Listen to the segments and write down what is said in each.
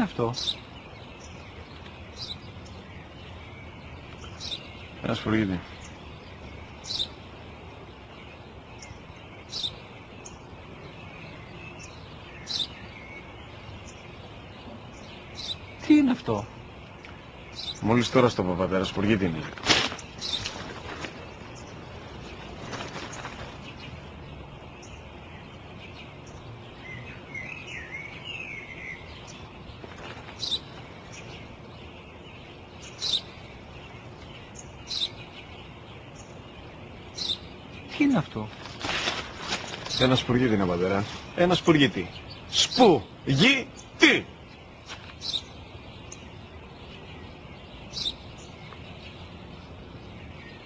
είναι αυτό? Ένα σπουργίτη. Τι είναι αυτό? Μόλις τώρα στο παπατέρα, σπουργίτη είναι. Τι είναι αυτό? Ένα σπουργίτη είναι, πατέρα. Ένα σπουργίτη. Σπου-γι-τι!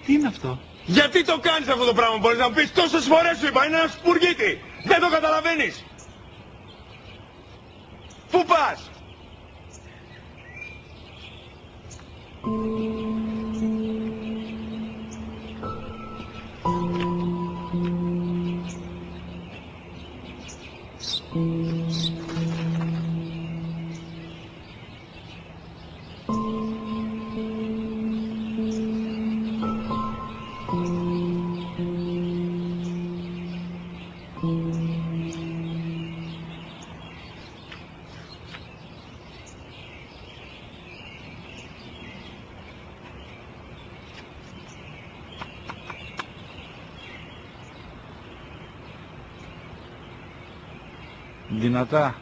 Τι είναι αυτό? Γιατί το κάνεις αυτό το πράγμα, μπορείς να μου πεις? Τόσες φορές σου είπα, είναι ένα σπουργίτη! Δεν το καταλαβαίνεις! Πού πας? Δυνατά.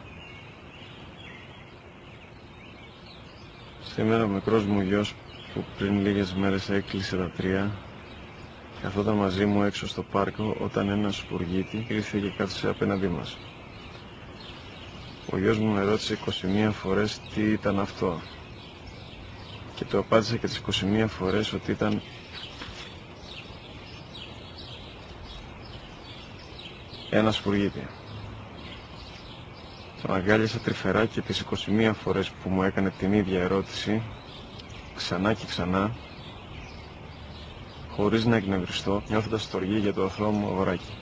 Σήμερα ο μικρός μου γιος που πριν λίγες μέρες έκλεισε τα 3 καθόταν μαζί μου έξω στο πάρκο όταν ένα σπουργίτη ήρθε και κάθισε απέναντί μας. Ο γιος μου με ρώτησε 21 φορές τι ήταν αυτό και του απάντησα και τις 21 φορές ότι ήταν ένα σπουργίτη. Τον αγκάλιασα τρυφερά και τις 21 φορές που μου έκανε την ίδια ερώτηση, ξανά και ξανά, χωρίς να εκνευριστώ, νιώθοντας στοργή για το αθώο μου αγοράκι.